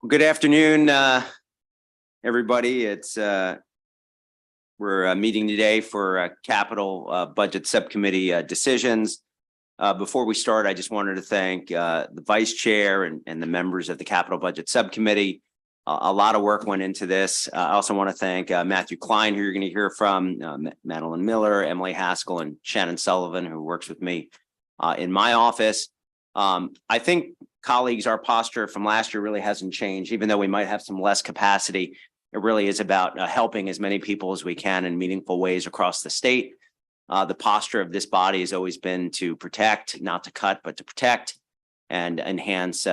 Well, good afternoon, everybody. We're meeting today for capital budget subcommittee decisions. Before we start, I just wanted to thank the vice chair and the members of the capital budget subcommittee. A lot of work went into this. I also want to thank Matthew Klein, who you're going to hear from, Madeline Miller, Emily Haskell, and Shannon Sullivan, who works with me in my office. I think colleagues, our posture from last year really hasn't changed, even though we might have some less capacity. It really is about helping as many people as we can in meaningful ways across the state. The posture of this body has always been to protect, not to cut, but to protect and enhance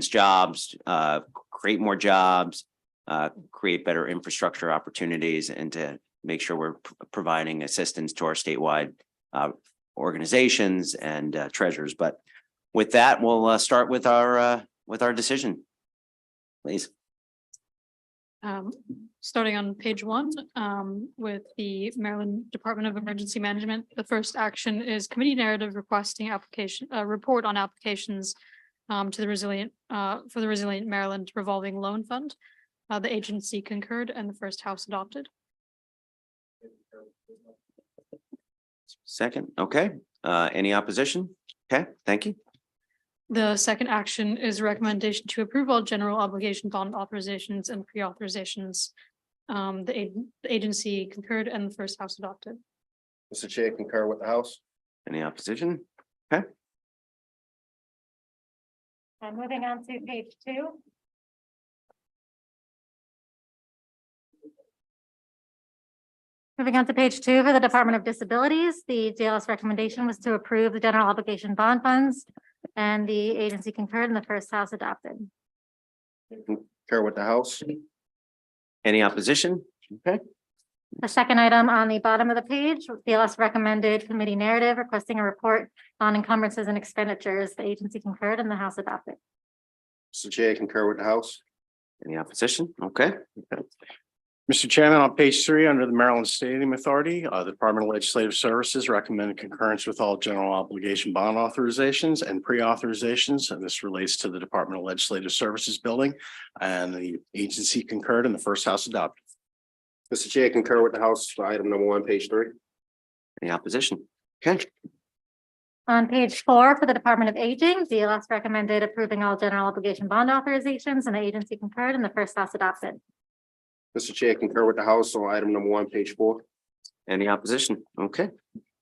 jobs, create more jobs, create better infrastructure opportunities, and to make sure we're providing assistance to our statewide organizations and treasurers. But with that, we'll start with our decision, please. Starting on page 1 with the Maryland Department of Emergency Management, the first action is committee narrative requesting report on applications to the Resilient Maryland Revolving Loan Fund. The agency concurred and the first House adopted. Second, okay. Any opposition? Okay, thank you. The second action is a recommendation to approve all general obligation bond authorizations and pre-authorizations. The agency concurred and the first House adopted. Mr. Chair, concur with the House. Any opposition? Okay. And moving on to page 2. Moving on to page 2 for the Department of Disabilities, the DLS recommendation was to approve the general obligation bond funds, and the agency concurred and the first House adopted. Concur with the House. Any opposition? Okay. The second item on the bottom of the page, DLS recommended committee narrative requesting a report on encumbrances and expenditures. The agency concurred and the House adopted. Mr. Chair, concur with the House. Any opposition? Okay. Mr. Chairman, on page 3, under the Maryland Stadium Authority, the Department of Legislative Services recommended concurrence with all general obligation bond authorizations and pre-authorizations. And this relates to the Department of Legislative Services building, and the agency concurred and the first House adopted. Mr. Chair, concur with the House for item number 1, page 3. Any opposition? Okay. On page 4 for the Department of Aging, DLS recommended approving all general obligation bond authorizations, and the agency concurred and the first House adopted. Mr. Chair, concur with the House on item number 1, page 4. Any opposition? Okay.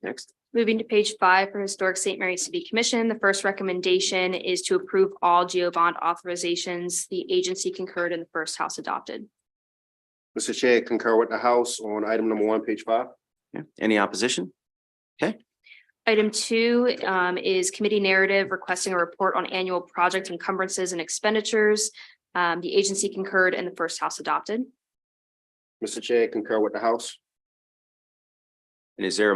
Next. Moving to page 5 for Historic St. Mary City Commission, the first recommendation is to approve all GO bond authorizations. The agency concurred and the first House adopted. Mr. Chair, concur with the House on item number 1, page 5. Yeah. Any opposition? Okay. Item 2 is committee narrative requesting a report on annual project encumbrances and expenditures. The agency concurred and the first House adopted. Mr. Chair, concur with the House. And is there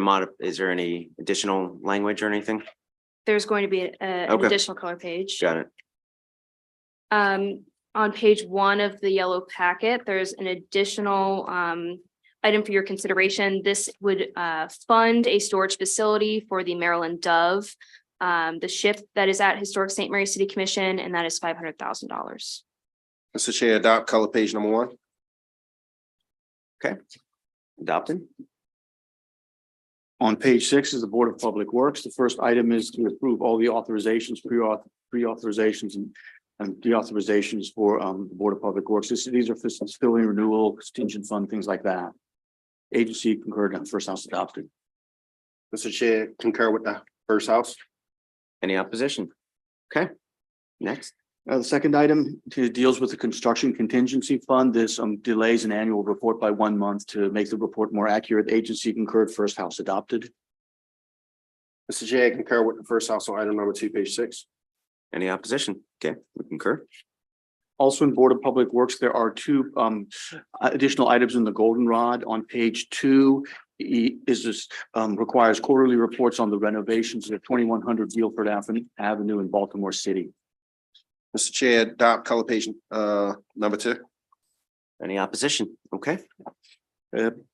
any additional language or anything? There's going to be an Okay. additional color page. Got it. On page 1 of the yellow packet, there's an additional item for your consideration. This would fund a storage facility for the Maryland Dove. The ship that is at Historic St. Mary City Commission, and that is $500,000. Mr. Chair, adopt color page number 1. Okay. Adopted. On page 6 is the Board of Public Works. The first item is to approve all the authorizations, pre-authorizations and deauthorizations for the Board of Public Works. These are facility renewal, contingent fund, things like that. Agency concurred and first House adopted. Mr. Chair, concur with the first House. Any opposition? Okay. Next. The second item deals with the construction contingency fund. This delays an annual report by 1 month to make the report more accurate. Agency concurred, first House adopted. Mr. Chair, concur with the first House on item number 2, page 6. Any opposition? Okay, we concur. Also in Board of Public Works, there are 2 additional items in the goldenrod. On page 2 requires quarterly reports on the renovations of 2100 Guilford Avenue in Baltimore City. Mr. Chair, adopt color page number 2. Any opposition? Okay.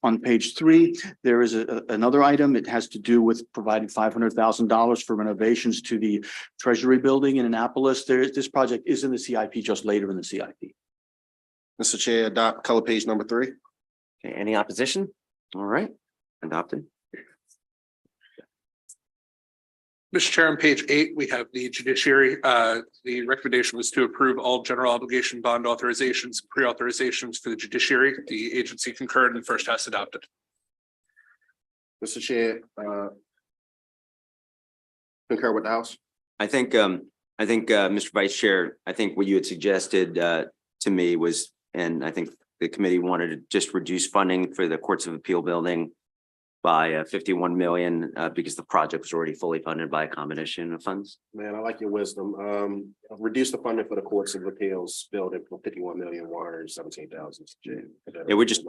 On page 3, there is another item. It has to do with providing $500,000 for renovations to the Treasury Building in Annapolis. This project is in the CIP, just later in the CIP. Mr. Chair, adopt color page number 3. Okay, any opposition? All right, adopted. Mr. Chair, on page 8, we have the judiciary. The recommendation was to approve all general obligation bond authorizations, pre-authorizations for the judiciary. The agency concurred and first house adopted. Mr. Chair, concur with the House. I think, Mr. Vice Chair, I think what you had suggested to me was, and I think the committee wanted to just reduce funding for the Courts of Appeal building by 51 million because the project was already fully funded by a combination of funds. Man, I like your wisdom. Reduce the funding for the Courts of Appeals building from 51,117,000. Yeah, we're just-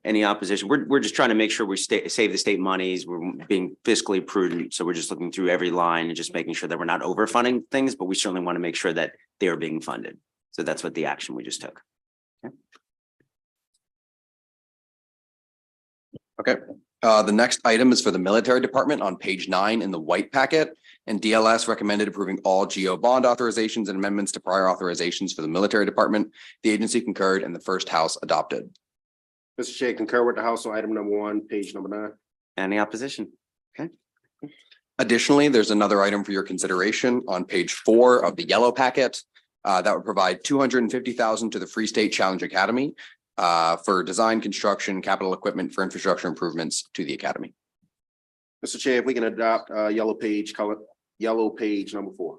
Any opposition? We're just trying to make sure we save the state monies. We're being fiscally prudent. So we're just looking through every line and just making sure that we're not overfunding things, but we certainly want to make sure that they are being funded. So that's what the action we just took. Okay, the next item is for the military department on page 9 in the white packet. And DLS recommended approving all GO bond authorizations and amendments to prior authorizations for the military department. The agency concurred and the first house adopted. Mr. Chair, concur with the House on item number 1, page number 9. Any opposition? Additionally, there's another item for your consideration on page 4 of the yellow packet. That would provide $250,000 to the Free State Challenge Academy for design, construction, capital equipment for infrastructure improvements to the academy. Mr. Chair, if we can adopt yellow page number 4.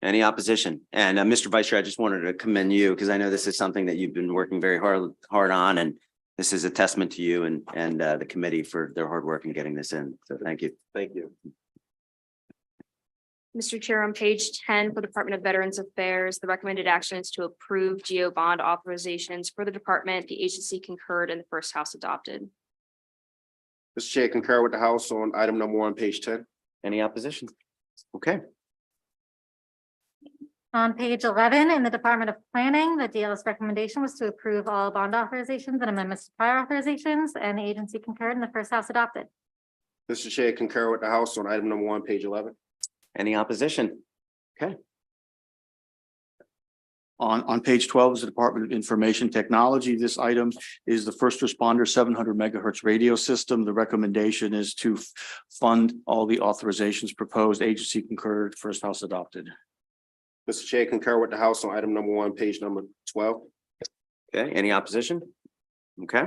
Any opposition? And Mr. Vice Chair, I just wanted to commend you because I know this is something that you've been working very hard on, and this is a testament to you and the committee for their hard work in getting this in. So thank you. Thank you. Mr. Chair, on page 10 for Department of Veterans Affairs, the recommended action is to approve GO bond authorizations for the department. The agency concurred and the first house adopted. Mr. Chair, concur with the House on item number 1, page 10. Any opposition? Okay. On page 11, in the Department of Planning, the DLS recommendation was to approve all bond authorizations and amendments to prior authorizations, and the agency concurred and the first house adopted. Mr. Chair, concur with the House on item number 1, page 11. Any opposition? Okay. On page 12 is the Department of Information Technology. This item is the first responder 700 megahertz radio system. The recommendation is to fund all the authorizations proposed. Agency concurred, first house adopted. Mr. Chair, concur with the House on item number 1, page number 12. Okay. Any opposition? Okay.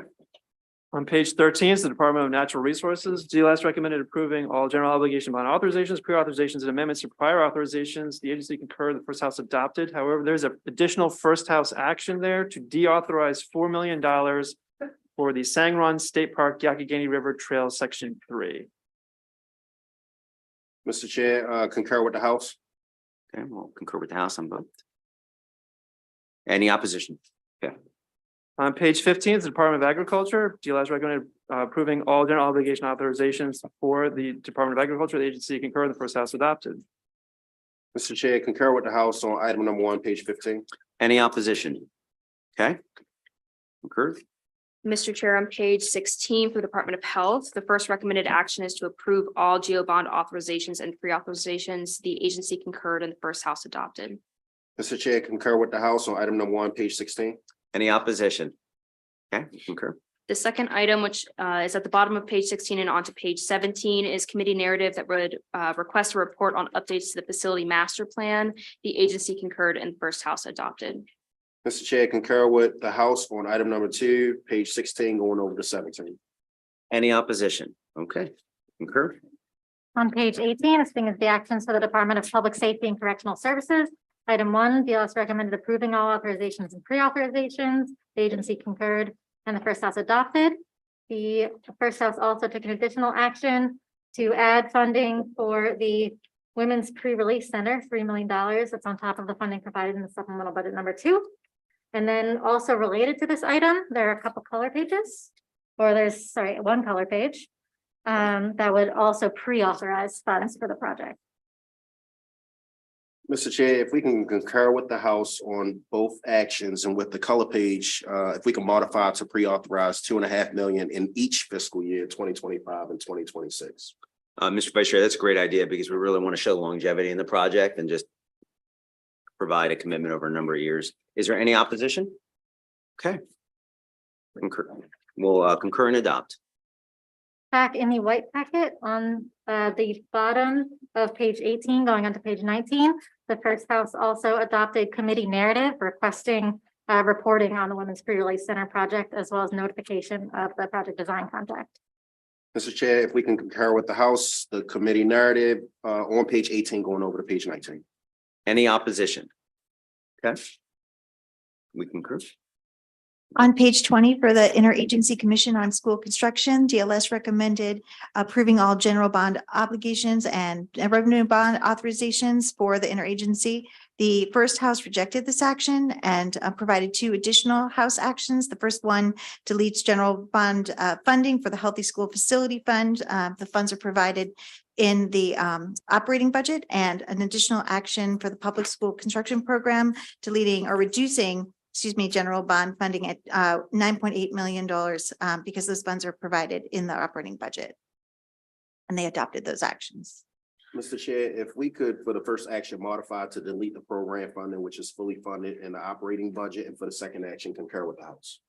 On page 13 is the Department of Natural Resources. DLS recommended approving all general obligation bond authorizations, pre-authorizations, and amendments to prior authorizations. The agency concurred, the first house adopted. However, there's an additional first house action there to deauthorize $4 million for the Sangron State Park Yakagani River Trail Section 3. Mr. Chair, concur with the House. Okay, we'll concur with the House on both. Any opposition? On page 15 is the Department of Agriculture. DLS recommended approving all general obligation authorizations for the Department of Agriculture. The agency concurred, the first house adopted. Mr. Chair, concur with the House on item number 1, page 15. Any opposition? Okay. Concur. Mr. Chair, on page 16 for the Department of Health, the first recommended action is to approve all GO bond authorizations and pre-authorizations. The agency concurred and the first house adopted. Mr. Chair, concur with the House on item number 1, page 16. Any opposition? Okay, concur. The second item, which is at the bottom of page 16 and onto page 17, is committee narrative that would request a report on updates to the facility master plan. The agency concurred and first house adopted. Mr. Chair, concur with the House on item number 2, page 16, going over to 17. Any opposition? Okay, concur. On page 18, this thing is the actions for the Department of Public Safety and Correctional Services. Item 1, DLS recommended approving all authorizations and pre-authorizations. The agency concurred and the first house adopted. The first house also took an additional action to add funding for the Women's Pre-Release Center, $3 million. That's on top of the funding provided in the supplemental budget number 2. And then also related to this item, there are a couple color pages, or there's, sorry, one color page that would also pre-authorize funds for the project. Mr. Chair, if we can concur with the House on both actions and with the color page, if we can modify to pre-authorize $2.5 million in each fiscal year, 2025 and 2026. Mr. Vice Chair, that's a great idea because we really want to show longevity in the project and just provide a commitment over a number of years. Is there any opposition? Okay. Concur. We'll concur and adopt. Back in the white packet on the bottom of page 18, going on to page 19, the first House also adopted committee narrative requesting reporting on the Women's Pre-Release Center project, as well as notification of the project design contract. Mr. Chair, if we can concur with the House, the committee narrative on page 18, going over to page 19. Any opposition? Okay. We concur. On page 20 for the Interagency Commission on School Construction, DLS recommended approving all general bond obligations and revenue bond authorizations for the interagency. The first House rejected this action and provided two additional House actions. The first one deletes general bond funding for the Healthy School Facility Fund. The funds are provided in the operating budget, and an additional action for the Public School Construction Program, deleting or reducing general bond funding at $9.8 million because those funds are provided in the operating budget. And they adopted those actions. Mr. Chair, if we could, for the first action, modify to delete the program funding, which is fully funded in the operating budget, and for the second action, concur with the House.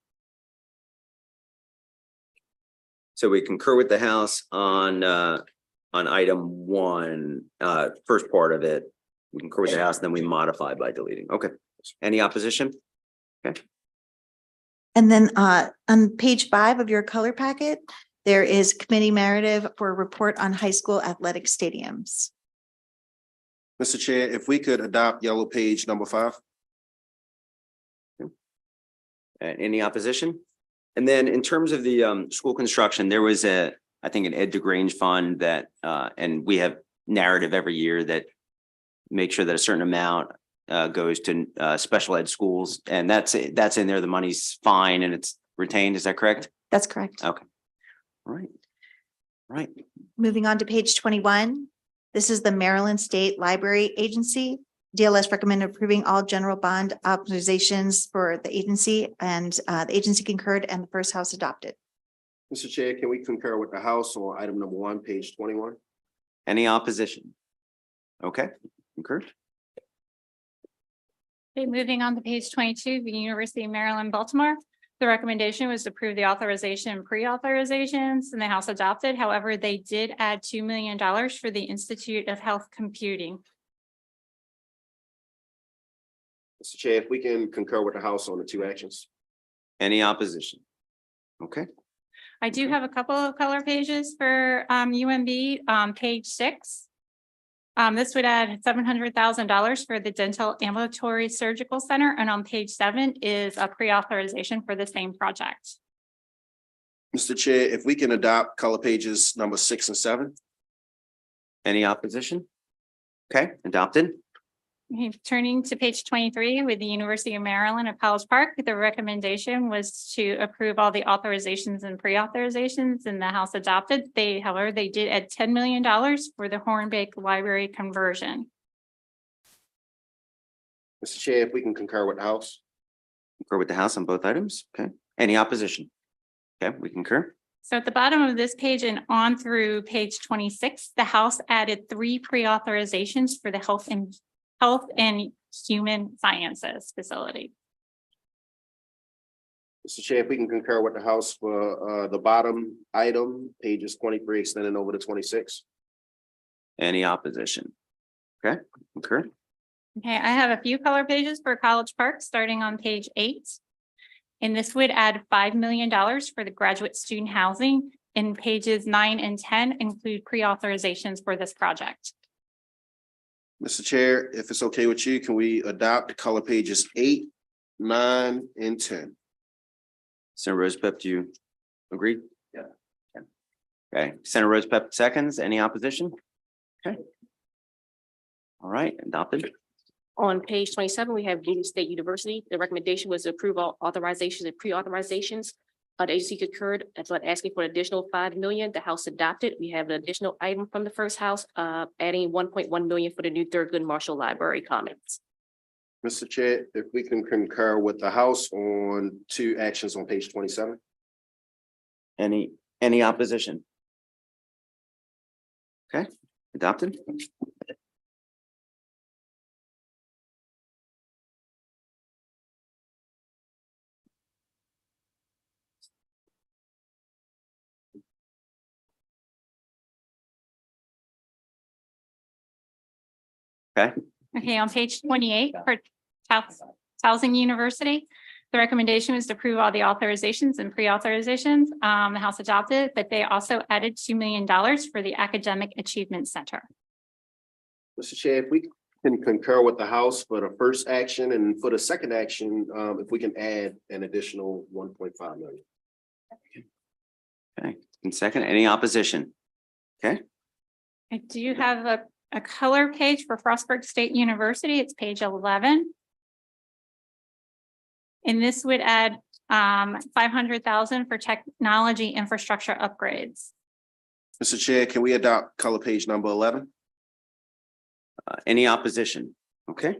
So we concur with the House on item one, first part of it. We concur with the House, then we modify by deleting. Okay. Any opposition? Okay. And then on page 5 of your color packet, there is committee narrative for a report on high school athletic stadiums. Mr. Chair, if we could adopt yellow page number 5. Any opposition? And then in terms of the school construction, there was I think an Ed DeGrange fund that and we have narrative every year that make sure that a certain amount goes to special ed schools, and that's in there. The money's fine and it's retained. Is that correct? That's correct. Okay. All right. Right. Moving on to page 21. This is the Maryland State Library Agency. DLS recommended approving all general bond authorizations for the agency, and the agency concurred and the first House adopted. Mr. Chair, can we concur with the House on item number 1, page 21? Any opposition? Okay. Concurred. Okay, moving on to page 22, the University of Maryland, Baltimore. The recommendation was to approve the authorization and pre-authorizations, and the House adopted. However, they did add $2 million for the Institute of Health Computing. Mr. Chair, if we can concur with the House on the two actions. Any opposition? Okay. I do have a couple of color pages for UMB, page 6. This would add $700,000 for the Dental Ambulatory Surgical Center, and on page 7 is a pre-authorization for the same project. Mr. Chair, if we can adopt color pages number 6 and 7. Any opposition? Okay, adopted. Okay, turning to page 23 with the University of Maryland at College Park, the recommendation was to approve all the authorizations and pre-authorizations, and the House adopted. However, they did add $10 million for the Hornbeck Library conversion. Mr. Chair, if we can concur with the House. Concur with the House on both items. Okay. Any opposition? Okay, we concur. So at the bottom of this page and on through page 26, the House added 3 pre-authorizations for the Health and Human Sciences facility. Mr. Chair, if we can concur with the House for the bottom item, pages 23 extending over to 26. Any opposition? Okay, concur. Okay, I have a few color pages for College Park, starting on page 8. And this would add $5 million for the graduate student housing, and pages 9 and 10 include pre-authorizations for this project. Mr. Chair, if it's okay with you, can we adopt the color pages 8, 9, and 10? Senator Rosepep, do you agree? Yeah. Okay, Senator Rosepep seconds. Any opposition? Okay. All right, adopted. On page 27, we have Union State University. The recommendation was to approve all authorizations and pre-authorizations The agency concurred, but asking for an additional 5 million. The House adopted. We have an additional item from the first House, adding 1.1 million for the new Thurgood Marshall Library Commons. Mr. Chair, if we can concur with the House on 2 actions on page 27. Any opposition? Okay, adopted. Okay, on page 28 for Housing University, the recommendation was to approve all the authorizations and pre-authorizations. The House adopted, but they also added $2 million for the Academic Achievement Center. Mr. Chair, if we can concur with the House for the first action and for the second action, if we can add an additional 1.5 million. Okay, and second, any opposition? Okay, I do have a color page for Frostburg State University. It's page 11. And this would add 500,000 for technology infrastructure upgrades. Mr. Chair, can we adopt color page number 11? any opposition? Okay.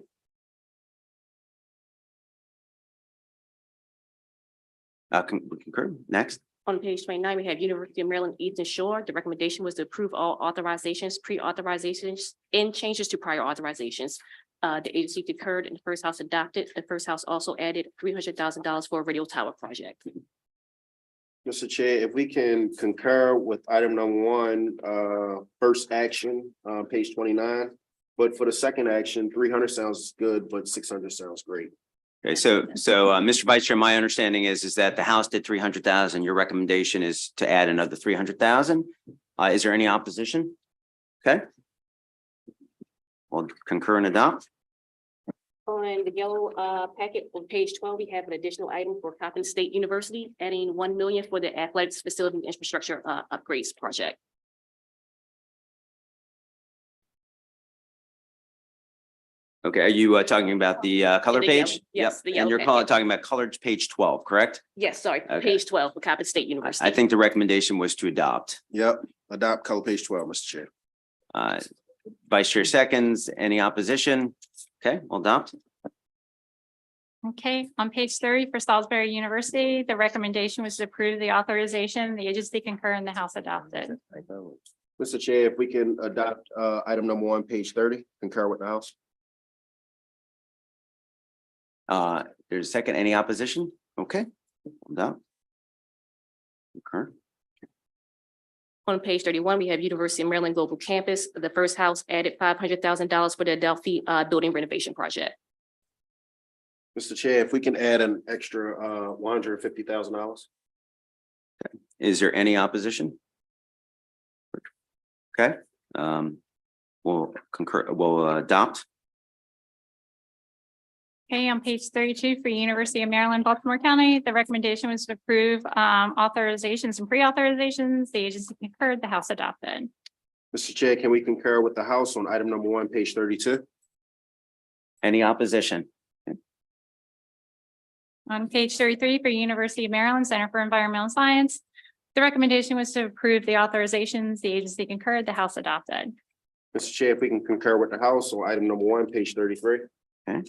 Concur, next. On page 29, we have University of Maryland, Eastern Shore. The recommendation was to approve all authorizations, pre-authorizations, and changes to prior authorizations. The agency concurred and the first house adopted. The first house also added $300,000 for a radio tower project. Mr. Chair, if we can concur with item number 1, first action, page 29. But for the second action, 300 sounds good, but 600 sounds great. Okay, so Mr. Vice Chair, my understanding is that the House did 300,000. Your recommendation is to add another 300,000. Is there any opposition? Okay. We'll concur and adopt. On the yellow packet on page 12, we have an additional item for Coppin State University, adding $1 million for the athletics facility infrastructure upgrades project. Okay, are you talking about the color The page? yellow, yes, Yep. the And yellow you're packet. talking about colored page 12, correct? Yes, sorry, Okay. page 12 for Coppin State University. I think the recommendation was to adopt. Yep, adopt color page 12, Mr. Chair. Vice Chair seconds, any opposition? Okay, we'll adopt. Okay, on page 30 for Salisbury University, the recommendation was to approve the authorization. The agency concur and the House adopted. Mr. Chair, if we can adopt item number 1, page 30, concur with the House. There's a second, any opposition? Okay, adopt. Concur. On page 31, we have University of Maryland Global Campus. The first house added $500,000 for the Adelphi building renovation project. Mr. Chair, if we can add an extra $150,000. Is there any opposition? Okay, we'll concur, we'll adopt. Okay, on page 32 for University of Maryland, Baltimore County, the recommendation was to approve authorizations and pre-authorizations. The agency concurred, the House adopted. Mr. Chair, can we concur with the House on item number 1, page 32? Any opposition? On page 33 for University of Maryland Center for Environmental Science, the recommendation was to approve the authorizations. The agency concurred, the House adopted. Mr. Chair, if we can concur with the House on item number 1, page 33. Okay.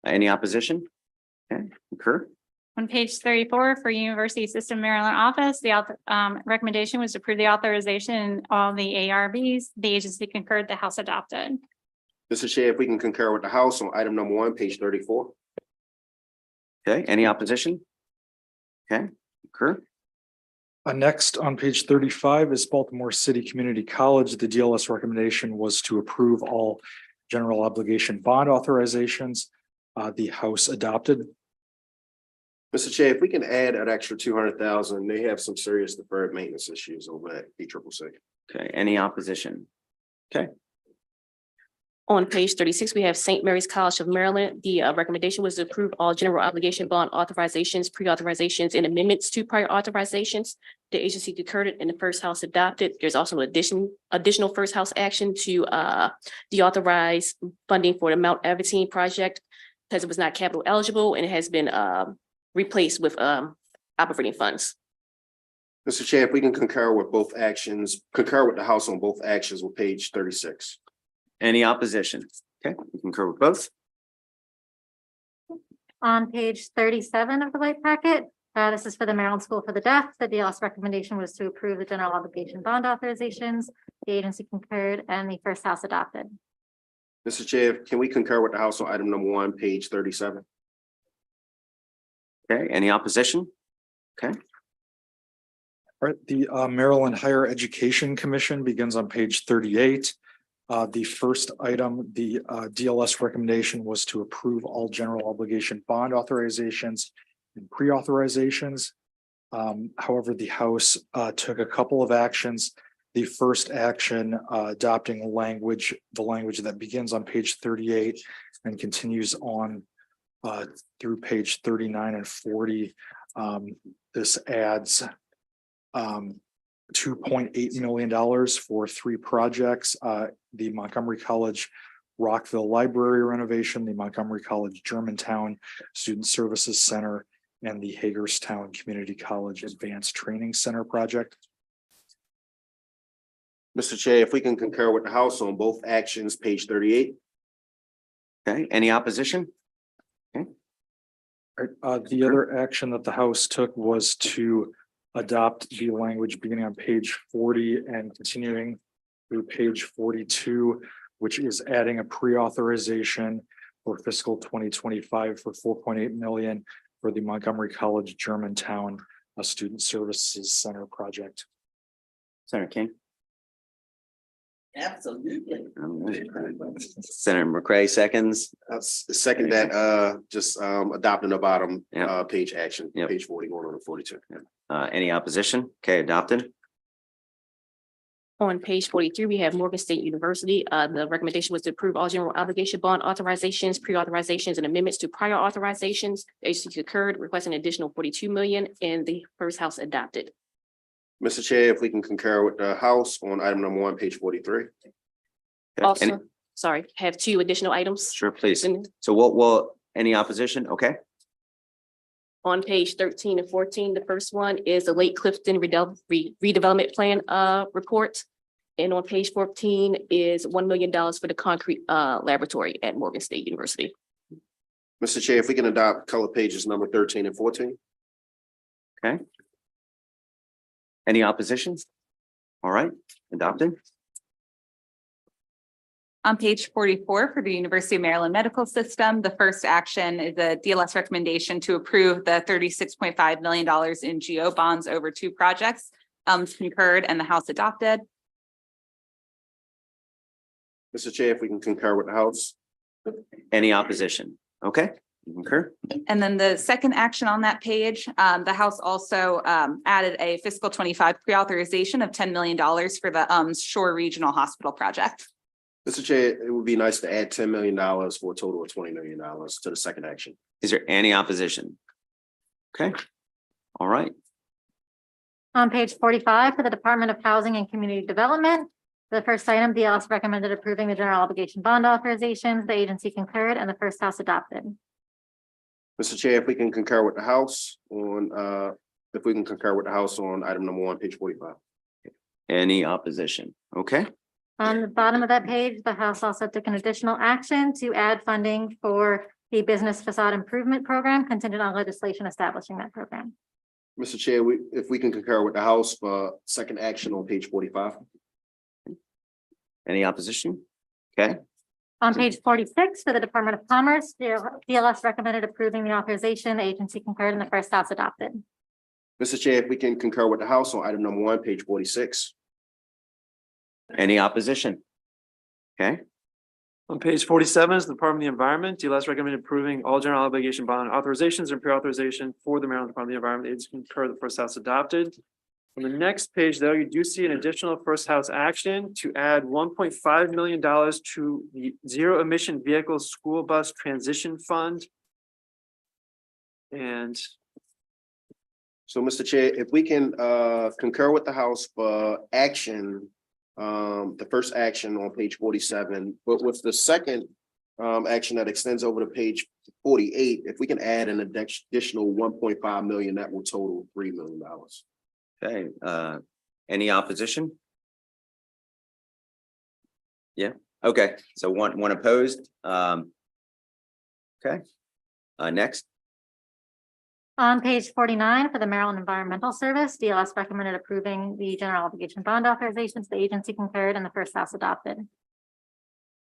Any opposition? Okay, concur. On page 34 for University System Maryland Office, the recommendation was to approve the authorization of the ARBs. The agency concurred, the House adopted. Mr. Chair, if we can concur with the House on item number 1, page 34. Okay, any opposition? Okay, concur. Next, on page 35 is Baltimore City Community College. The DLS recommendation was to approve all general obligation bond authorizations. The House adopted. Mr. Chair, if we can add an extra 200,000, they have some serious deferred maintenance issues over at BCCC. Okay, any opposition? Okay, On page 36, we have St. Mary's College of Maryland. The recommendation was to approve all general obligation bond authorizations, pre-authorizations, and amendments to prior authorizations. The agency concurred and the first house adopted. There's also an additional first house action to deauthorize funding for the Mount Evertine project because it was not capital eligible and it has been replaced with operating funds. Mr. Chair, if we can concur with both actions, concur with the House on both actions with page 36. Any opposition? Okay, we concur with both. On page 37 of the white packet, this is for the Maryland School for the Deaf. The DLS recommendation was to approve the general obligation bond authorizations. The agency concurred and the first house adopted. Mr. Chair, can we concur with the House on item number 1, page 37? Okay, any opposition? Okay, All right, the Maryland Higher Education Commission begins on page 38. The first item, the DLS recommendation was to approve all general obligation bond authorizations and pre-authorizations. However, the House took a couple of actions. The first action, adopting the language that begins on page 38 and continues on through page 39 and 40. This adds $2.8 million for 3 projects. The Montgomery College Rockville Library renovation, the Montgomery College Germantown Student Services Center, and the Hagerstown Community College Advanced Training Center project. Mr. Chair, if we can concur with the House on both actions, page 38. okay, any opposition? The other action that the House took was to adopt the language beginning on page 40 and continuing through page 42, which is adding a pre-authorization for fiscal 2025 for $4.8 million for the Montgomery College Germantown Student Services Center project. Senator King? Absolutely. Senator McCray seconds. Second that, just adopting the bottom Yeah. page action, Yep. page 41 on 42. Any opposition? Okay, adopted. On page 43, we have Morgan State University. The recommendation was to approve all general obligation bond authorizations, pre-authorizations, and amendments to prior authorizations. The agency concurred, requesting an additional 42 million, and the first house adopted. Mr. Chair, if we can concur with the House on item number 1, page 43. Also, Any- sorry, have 2 additional items. Sure, please. So what, any opposition? Okay, On page 13 and 14, the first one is the Lake Clifton redevelopment plan report. And on page 14 is $1 million for the concrete laboratory at Morgan State University. Mr. Chair, if we can adopt color pages number 13 and 14. okay. Any opposition? All right, adopted. On page 44 for the University of Maryland Medical System, the first action is a DLS recommendation to approve the $36.5 million in GO bonds over 2 projects. Concurred and the House adopted. Mr. Chair, if we can concur with the House. Any opposition? Okay, concur. And then the second action on that page, the House also added a fiscal 25 pre-authorization of $10 million for the Shore Regional Hospital project. Mr. Chair, it would be nice to add $10 million for a total of $20 million to the second action. Is there any opposition? Okay, all right. On page 45 for the Department of Housing and Community Development, the first item, DLS recommended approving the general obligation bond authorizations. The agency concurred and the first house adopted. Mr. Chair, if we can concur with the House on, item number 1, page 45. Any opposition? Okay, On the bottom of that page, the House also took an additional action to add funding for the Business Facade Improvement Program contingent on legislation establishing that program. Mr. Chair, if we can concur with the House for second action on page 45. any opposition? Okay, On page 46 for the Department of Commerce, DLS recommended approving the authorization. The agency concurred and the first house adopted. Mr. Chair, if we can concur with the House on item number 1, page 46. any opposition? Okay, On page 47 is the Department of the Environment. DLS recommended approving all general obligation bond authorizations and pre-authorization for the Maryland Department of the Environment. The agency concurred, the first house adopted. On the next page, though, you do see an additional first house action to add $1.5 million to the Zero Emission Vehicles School Bus Transition Fund. And So, Mr. Chair, if we can concur with the House for action, the first action on page 47, but with the second action that extends over to page 48, if we can add an additional 1.5 million, that will total $3 million. Okay, any opposition? Yeah, okay, so one opposed. Okay, next. On page 49 for the Maryland Environmental Service, DLS recommended approving the general obligation bond authorizations. The agency concurred and the first house adopted.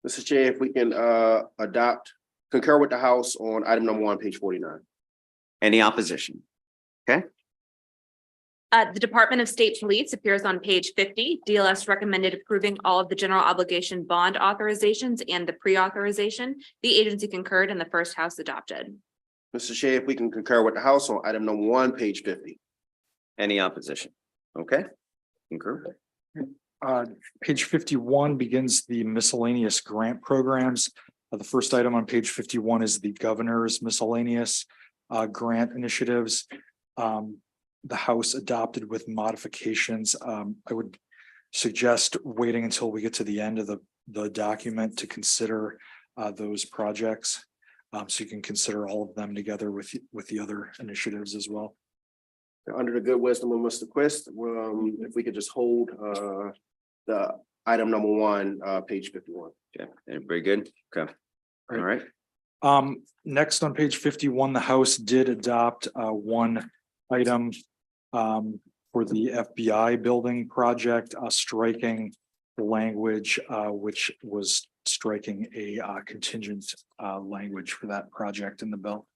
Mr. Chair, if we can concur with the House on item number 1, page 49. Any opposition? Okay, The Department of State Police appears on page 50. DLS recommended approving all of the general obligation bond authorizations and the pre-authorization. The agency concurred and the first house adopted. Mr. Chair, if we can concur with the House on item number 1, page 50. any opposition? Okay, concur. Page 51 begins the miscellaneous grant programs. The first item on page 51 is the governor's miscellaneous grant initiatives. The House adopted with modifications. I would suggest waiting until we get to the end of the document to consider those projects. So you can consider all of them together with the other initiatives as well. Under the good wisdom of Mr. Quist, if we could just hold the item number 1, page 51. Okay, very good. Okay, all right. Next on page 51, the House did adopt one item for the FBI building project, striking the language which was striking a contingent language for that project in the bill.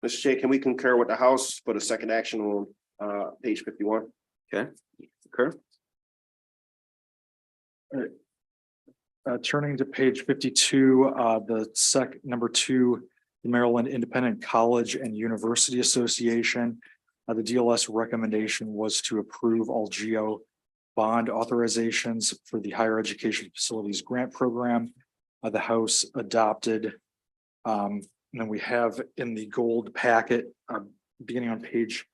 Mr. Chair, can we concur with the House for the second action on page 51? Okay, concur. Turning to page 52, number 2, the Maryland Independent College and University Association. The DLS recommendation was to approve all GO bond authorizations for the Higher Education Facilities Grant Program. The House adopted. And then we have in the gold packet, beginning on page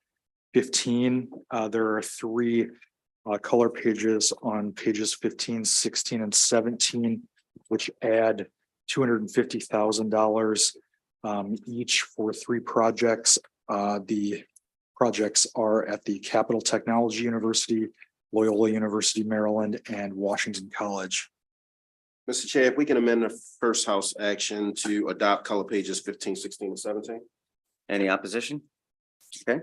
15, there are 3 color pages on pages 15, 16, and 17, which add $250,000 each for 3 projects. The projects are at the Capital Technology University, Loyola University, Maryland, and Washington College. Mr. Chair, if we can amend the first House action to adopt color pages 15, 16, and 17. Any opposition? Okay,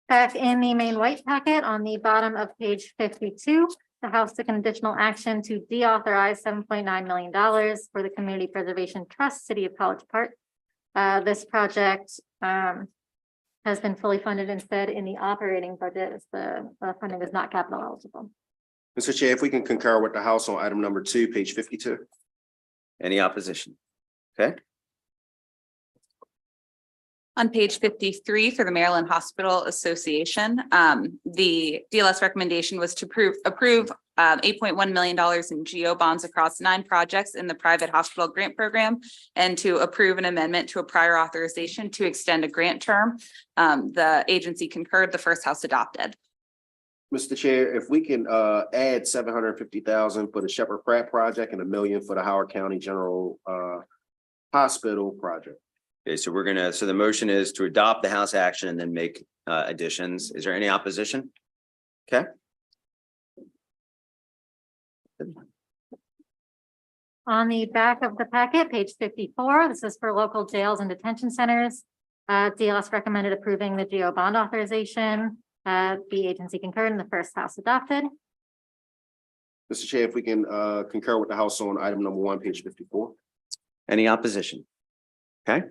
Back in the main white packet on the bottom of page 52, the House took an additional action to deauthorize $7.9 million for the Community Preservation Trust, City of College Park. This project has been fully funded instead in the operating budget as the funding is not capital eligible. Mr. Chair, if we can concur with the House on item number 2, page 52. any opposition? Okay, On page 53 for the Maryland Hospital Association, the DLS recommendation was to approve $8.1 million in GO bonds across 9 projects in the private hospital grant program and to approve an amendment to a prior authorization to extend a grant term. The agency concurred, the first house adopted. Mr. Chair, if we can add $750,000 for the Shepherd Pratt project and $1 million for the Howard County General Hospital project. okay, so so the motion is to adopt the House action and then make additions. Is there any opposition? Okay, On the back of the packet, page 54, this is for local jails and detention centers. DLS recommended approving the GO bond authorization. The agency concurred and the first house adopted. Mr. Chair, if we can concur with the House on item number 1, page 54. any opposition? Okay,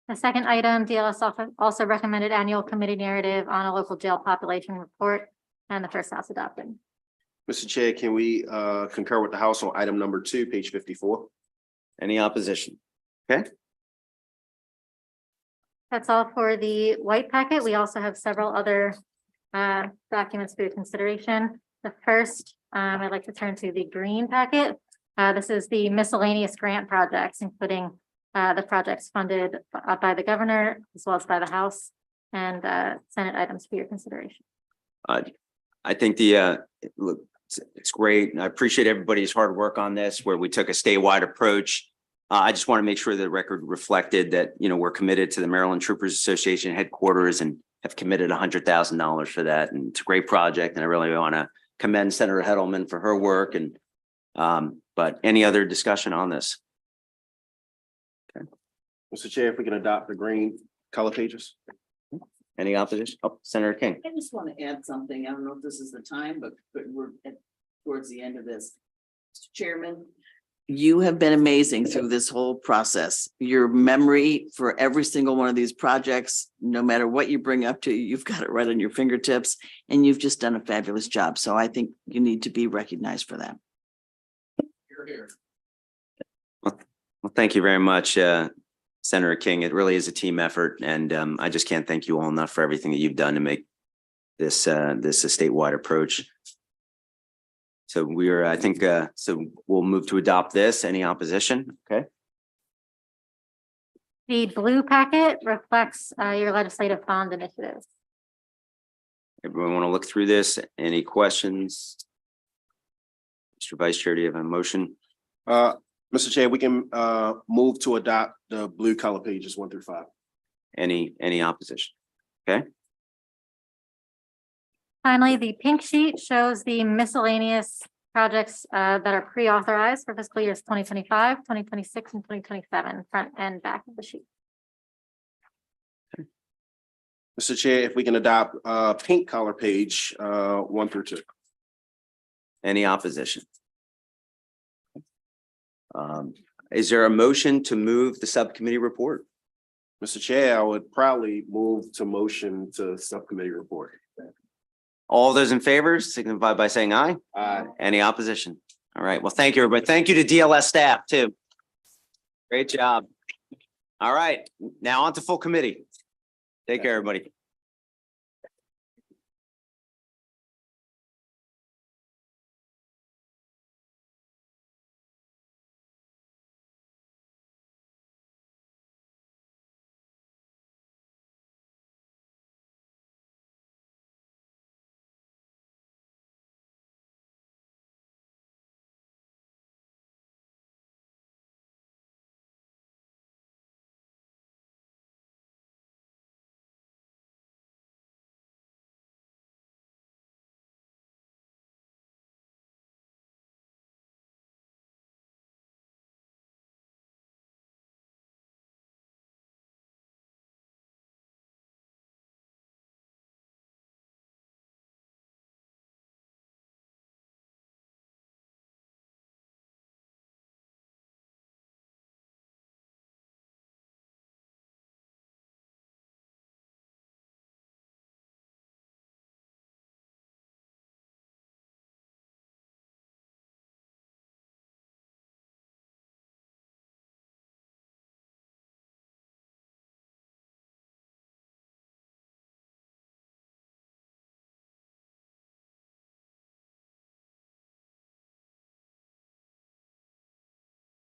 The second item, DLS also recommended annual committee narrative on a local jail population report and the first house adopted. Mr. Chair, can we concur with the House on item number 2, page 54? any opposition? Okay, That's all for the white packet. We also have several other documents for your consideration. The first, I'd like to turn to the green packet. This is the miscellaneous grant projects, including the projects funded by the governor as well as by the House and Senate items for your consideration. I think look, it's great. And I appreciate everybody's hard work on this, where we took a statewide approach I just want to make sure the record reflected that, we're committed to the Maryland Troopers Association headquarters and have committed $100,000 for that. And it's a great project. And I really want to commend Senator Hedelman for her work. And, but any other discussion on this? Mr. Chair, if we can adopt the green color pages. Any opposition? Oh, Senator King. I just want to add something. I don't know if this is the time, but we're towards the end of this. Mr. Chairman, you have been amazing through this whole process. Your memory for every single one of these projects, no matter what you bring up to, you've got it right on your fingertips, and you've just done a fabulous job. So I think you need to be recognized for that. Well, thank you very much, Senator King. It really is a team effort, and I just can't thank you all enough for everything that you've done to make this this a statewide approach. So we're, I think, so we'll move to adopt this. Any opposition? Okay. The blue packet reflects your legislative bond initiatives. Everyone want to look through this? Any questions? Mr. Vice Chair, do you have a motion? Mr. Chair, we can move to adopt the blue color pages 1 through 5. Any opposition? Okay. Finally, the pink sheet shows the miscellaneous projects that are pre-authorized for fiscal years 2025, 2026, and 2027, front and back of the sheet. Mr. Chair, if we can adopt pink color page 1 through 2. Any opposition? Is there a motion to move the subcommittee report? Mr. Chair, I would proudly move to motion to subcommittee report. All those in favor signify by saying aye. Aye. Any opposition? All right. Well, thank you, everybody. Thank you to DLS staff too. Great job. All right. Now on to full committee. Take care, everybody.